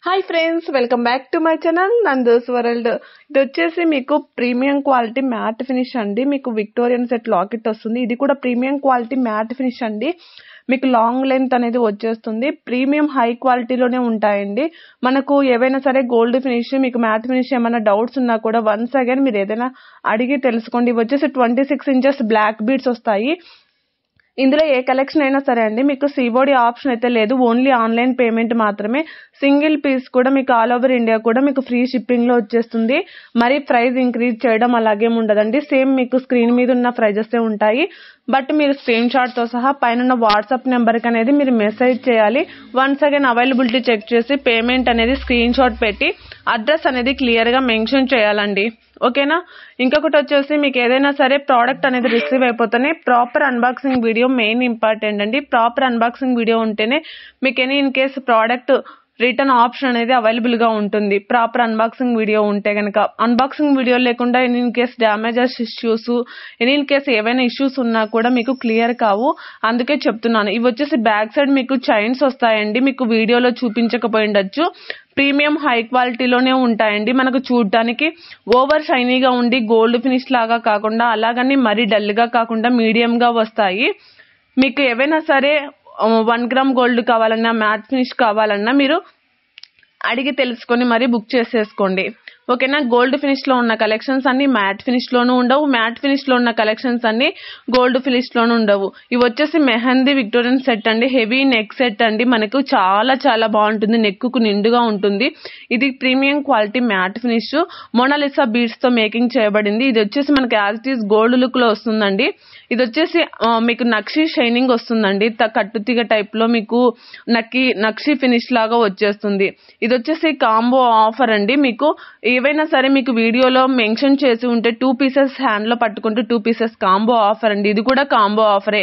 Hi friends, welcome back to my channel Nandu's world. ఇది వచ్చేసి మీకు ప్రీమియం క్వాలిటీ మ్యాట్ ఫినిష్ అండి. మీకు విక్టోరియన్ సెట్ లాకెట్ వస్తుంది. ఇది కూడా ప్రీమియం క్వాలిటీ మ్యాట్ ఫినిష్ అండి. మీకు లాంగ్ లెంత్ అనేది వచ్చేస్తుంది. ప్రీమియం హై క్వాలిటీలోనే ఉంటాయండి. మనకు ఏవైనా సరే గోల్డ్ ఫినిష్, మీకు మ్యాట్ ఫినిష్ ఏమైనా డౌట్స్ ఉన్నా కూడా వన్స్ అగైన్ మీరు ఏదైనా అడిగి తెలుసుకోండి. ఇవి వచ్చేసి 26 ఇంచెస్ బ్లాక్ బీడ్స్ వస్తాయి. ఇందులో ఏ కలెక్షన్ అయినా సరే అండి, మీకు సిఓడి ఆప్షన్ అయితే లేదు, ఓన్లీ ఆన్లైన్ పేమెంట్ మాత్రమే. సింగిల్ పీస్ కూడా మీకు ఆల్ ఓవర్ ఇండియా కూడా మీకు ఫ్రీ షిప్పింగ్ లో వచ్చేస్తుంది. మరి ప్రైస్ ఇంక్రీజ్ చేయడం అలాగేం ఉండదండి. సేమ్ మీకు స్క్రీన్ మీద ఉన్న ప్రైజెస్ ఉంటాయి. బట్ మీరు స్క్రీన్ షాట్ తో సహా పైన వాట్సాప్ నెంబర్ కి అనేది మీరు మెసేజ్ చేయాలి. వన్స్ అగైన్ అవైలబిలిటీ చెక్ చేసి పేమెంట్ అనేది స్క్రీన్ షాట్ పెట్టి అడ్రస్ అనేది క్లియర్ గా మెన్షన్ చేయాలండి. ఓకేనా? ఇంకొకటి వచ్చేసి మీకు ఏదైనా సరే ప్రోడక్ట్ అనేది రిసీవ్ అయిపోతేనే proper unboxing video main important అండి. ప్రాపర్ అన్బాక్సింగ్ వీడియో ఉంటేనే మీకు any in case product return option అనేది అవైలబుల్ గా ఉంటుంది. ప్రాపర్ అన్బాక్సింగ్ వీడియో ఉంటే కనుక. అన్బాక్సింగ్ వీడియో లేకుండా any in case damages issues, any in case ఏవైనా ఇష్యూస్ ఉన్నా కూడా మీకు క్లియర్ కావు. అందుకే చెప్తున్నాను. ఇవి వచ్చేసి బ్యాక్ సైడ్ మీకు చైన్స్ వస్తాయండి. మీకు వీడియోలో చూపించకపోయిండొచ్చు. ప్రీమియం హై క్వాలిటీలోనే ఉంటాయండి. మనకు చూడటానికి ఓవర్ షైనీగా ఉండి గోల్డ్ ఫినిష్ లాగా కాకుండా, అలాగని మరీ డల్ గా కాకుండా మీడియం గా వస్తాయి. మీకు ఏవైనా సరే 1 గ్రామ్ గోల్డ్ కావాలన్నా, మ్యాట్ ఫినిష్ కావాలన్నా మీరు అడిగి తెలుసుకొని మరీ బుక్ చేసేసుకోండి. ఓకేనా? గోల్డ్ ఫినిష్ లో ఉన్న కలెక్షన్స్ అన్ని మ్యాట్ ఫినిష్ లోనూ ఉండవు, మ్యాట్ ఫినిష్ లో ఉన్న కలెక్షన్స్ అన్ని గోల్డ్ ఫినిష్ లోనూ ఉండవు. ఇవి వచ్చేసి మెహందీ విక్టోరియన్ సెట్ అండి. హెవీ నెక్ సెట్ అండి. మనకు చాలా చాలా బాగుంటుంది. నెక్ కు నిండుగా ఉంటుంది. ఇది premium quality matte finish Mona Lisa beads తో మేకింగ్ చేయబడింది. ఇది వచ్చేసి మనకి as it is gold look లో వస్తుందండి. ఇది వచ్చేసి మీకు నక్షి షైనింగ్ వస్తుందండి. కట్టుతీగ టైప్ లో మీకు నక్షి ఫినిష్ లాగా వచ్చేస్తుంది. ఇది వచ్చేసి కాంబో ఆఫర్ అండి. మీకు ఏవైనా సరే మీకు వీడియోలో మెన్షన్ చేసి ఉంటే 2 పీసెస్ హ్యాండ్ లో పట్టుకుంటే 2 పీసెస్ కాంబో ఆఫర్ అండి. ఇది కూడా కాంబో ఆఫరే.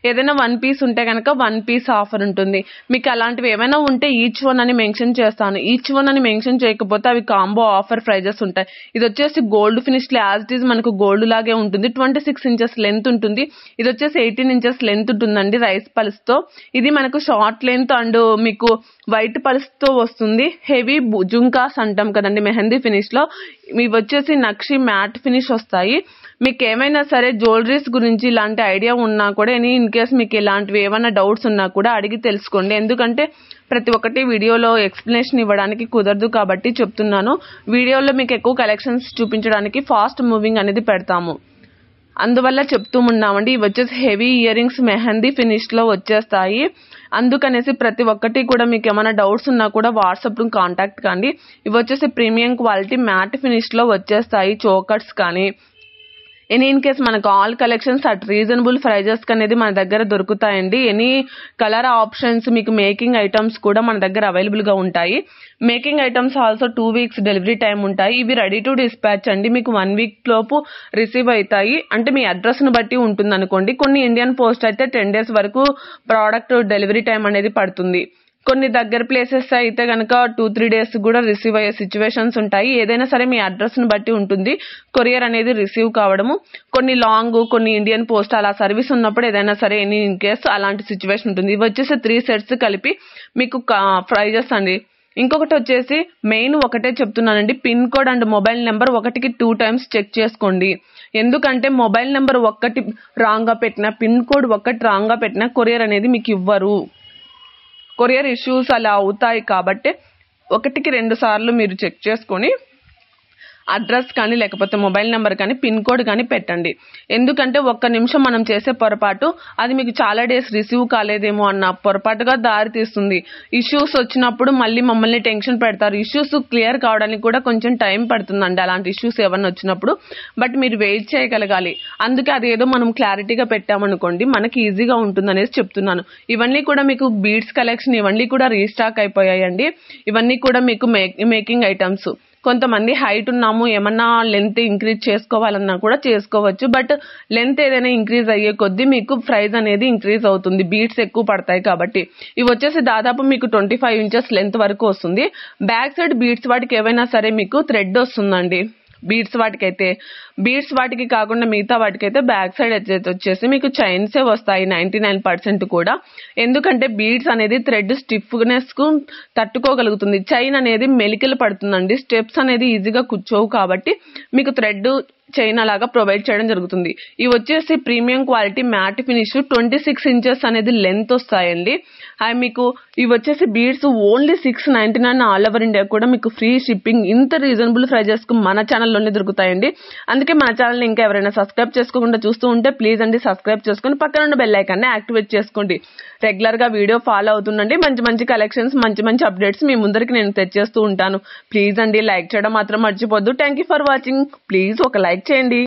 ఏదైనా 1 పీస్ ఉంటే కనుక 1 పీస్ ఆఫర్ ఉంటుంది. మీకు అలాంటివి ఏమైనా ఉంటే ఈచ్ వన్ అని మెన్షన్ చేస్తాను. ఈచ్ వన్ అని మెన్షన్ చేయకపోతే అవి కాంబో ఆఫర్ ప్రైజెస్ ఉంటాయి. ఇది వచ్చేసి గోల్డ్ ఫినిష్ లో యాజ్ ఇట్ ఈస్ మనకు గోల్డ్ లాగే ఉంటుంది. 26 ఇంచెస్ లెంత్ ఉంటుంది. ఇది వచ్చేసి 18 ఇంచెస్ లెంత్ ఉంటుందండి రైస్ పల్స్ తో. ఇది మనకు షార్ట్ లెంత్ అండ్ మీకు వైట్ పల్స్ తో వస్తుంది. హెవీ జుంకాస్ అంటాం కదండి మెహందీ ఫినిష్ లో. ఇవి వచ్చేసి నక్షి మ్యాట్ ఫినిష్ వస్తాయి. మీకు ఏమైనా సరే జ్యువెలరీస్ గురించి ఇలాంటి ఐడియా ఉన్నా కూడా, ఎనీ ఇన్ కేస్ మీకు ఇలాంటివి ఏమైనా డౌట్స్ ఉన్నా కూడా అడిగి తెలుసుకోండి. ఎందుకంటే ప్రతి ఒక్కటి వీడియోలో ఎక్స్ప్లెనేషన్ ఇవ్వడానికి కుదరదు కాబట్టి చెప్తున్నాను. వీడియోలో మీకు ఎక్కువ కలెక్షన్స్ చూపించడానికి ఫాస్ట్ మూవింగ్ అనేది పెడతాము. అందువల్ల చెప్తూ ఉన్నామండి. ఇవి వచ్చేసి heavy ear rings mehndi finish లో వచ్చేస్తాయి. అందుకనేసి ప్రతి ఒక్కటి కూడా మీకు ఏమైనా డౌట్స్ ఉన్నా కూడా వాట్సాప్ లో కాంటాక్ట్ కండి. ఇవి వచ్చేసి ప్రీమియం క్వాలిటీ మ్యాట్ ఫినిష్ లో వచ్చేస్తాయి. చోకర్స్ కానీ ఎనీ ఇన్ కేస్ మనకు all collections at reasonable prices అనేది మన దగ్గర దొరుకుతాయండి. ఎనీ కలర్ ఆప్షన్స్, మీకు మేకింగ్ ఐటమ్స్ కూడా మన దగ్గర అవైలబుల్ గా ఉంటాయి. Making items also 2 weeks delivery time ఉంటాయి. ఇవి రెడీ టు డిస్పాచ్ అండి. మీకు 1 వీక్ లోపు రిసీవ్ అవుతాయి. అంటే మీ అడ్రస్ ను బట్టి ఉంటుంది అనుకోండి. కొన్ని ఇండియన్ పోస్ట్ అయితే 10 డేస్ వరకు ప్రోడక్ట్ డెలివరీ టైం అనేది పడుతుంది. కొన్ని దగ్గర ప్లేసెస్ అయితే కనుక 2-3 డేస్ కూడా రిసీవ్ అయ్యే సిచ్యువేషన్స్ ఉంటాయి. ఏదైనా సరే మీ అడ్రస్ ను బట్టి ఉంటుంది కొరియర్ అనేది రిసీవ్ కావడము. కొన్ని లాంగ్, కొన్ని ఇండియన్ పోస్ట్ అలా సర్వీస్ ఉన్నప్పుడు ఏదైనా సరే ఎనీ ఇన్ కేస్ అలాంటి సిచ్యువేషన్ ఉంటుంది. ఇవి వచ్చేసి 3 సెట్స్ కలిపి మీకు ప్రైజెస్ అండి. ఇంకొకటి వచ్చేసి మెయిన్ ఒకటే చెప్తున్నానండి, pin code and mobile number 1కి 2 టైమ్స్ చెక్ చేసుకోండి. ఎందుకంటే మొబైల్ నెంబర్ 1 రాంగ్ గా పెట్టినా, పిన్ కోడ్ 1 రాంగ్ గా పెట్టినా కొరియర్ అనేది మీకు ఇవ్వరు. కొరియర్ ఇష్యూస్ అలా అవుతాయి కాబట్టి 1కి 2 సార్లు మీరు చెక్ చేసుకొని అడ్రస్ కానీ లేకపోతే మొబైల్ నెంబర్ కానీ పిన్ కోడ్ కానీ పెట్టండి. ఎందుకంటే 1 నిమిషం మనం చేసే పొరపాటు అది మీకు చాలా డేస్ రిసీవ్ కాలేదేమో అన్న పొరపాటుగా దారి తీస్తుంది. ఇష్యూస్ వచ్చినప్పుడు మళ్ళీ మమ్మల్ని టెన్షన్ పెడతారు. ఇష్యూస్ క్లియర్ కావడానికి కూడా కొంచెం టైం పడుతుందండి అలాంటి ఇష్యూస్ ఏమన్నా వచ్చినప్పుడు. బట్ మీరు వెయిట్ చేయగలగాలి. అందుకే అదేదో మనం క్లారిటీగా పెట్టామనుకోండి మనకి ఈజీగా ఉంటుంది అనేసి చెప్తున్నాను. ఇవన్నీ కూడా మీకు బీడ్స్ కలెక్షన్ ఇవన్నీ కూడా రీస్టాక్ అయిపోయాయండి. ఇవన్నీ కూడా మీకు మేకింగ్ ఐటమ్స్. కొంతమంది హైట్ ఉన్నాము, ఏమన్నా లెంత్ ఇంక్రీజ్ చేసుకోవాలన్నా కూడా చేసుకోవచ్చు. బట్ లెంత్ ఏదైనా ఇంక్రీజ్ అయ్యే కొద్దీ మీకు ప్రైస్ అనేది ఇంక్రీజ్ అవుతుంది. బీట్స్ ఎక్కువ పడతాయి కాబట్టి. ఇవి వచ్చేసి దాదాపు మీకు 25 ఇంచెస్ లెంత్ వరకు వస్తుంది. బ్యాక్ సైడ్ బీట్స్ వాటికి ఏవైనా సరే మీకు థ్రెడ్ వస్తుందండి. బీడ్స్ వాటికి కాకుండా మిగతా వాటికైతే బ్యాక్ సైడ్ వచ్చేసి మీకు చైన్సే వస్తాయి 99% కూడా. ఎందుకంటే బీడ్స్ అనేది థ్రెడ్ స్టిఫ్నెస్ కు తట్టుకోగలుగుతుంది. చైన్ అనేది మెలికలు పడుతుందండి, స్టెప్స్ అనేది ఈజీగా కూర్చోవు కాబట్టి మీకు థ్రెడ్ చైన్ అలాగా ప్రొవైడ్ చేయడం జరుగుతుంది. ఇవి వచ్చేసి premium quality matte finish 26 inches అనేది లెంత్ వస్తాయండి. అవి మీకు ఇవి వచ్చేసి beads only 699 all over India కూడా మీకు ఫ్రీ షిప్పింగ్. ఇంత రీజనబుల్ ప్రైజెస్ కు మన ఛానల్లోనే దొరుకుతాయండి. అందుకే మన ఛానల్ ఇంకా ఎవరైనా సబ్స్క్రైబ్ చేసుకోకుండా చూస్తూ ఉంటే ప్లీజ్ అండి సబ్స్క్రైబ్ చేసుకుని పక్కన ఉన్న బెల్ ఐకాన్ని యాక్టివేట్ చేసుకోండి. రెగ్యులర్ గా వీడియో ఫాలో అవుతుండండి. మంచి కలెక్షన్స్ మంచి అప్డేట్స్ మీ ముందరికి నేను తెచ్చేస్తూ ఉంటాను. ప్లీజ్ అండి లైక్ చేయడం మాత్రం మర్చిపోద్దు. Thank you for watching. Please ఒక లైక్ చేయండి.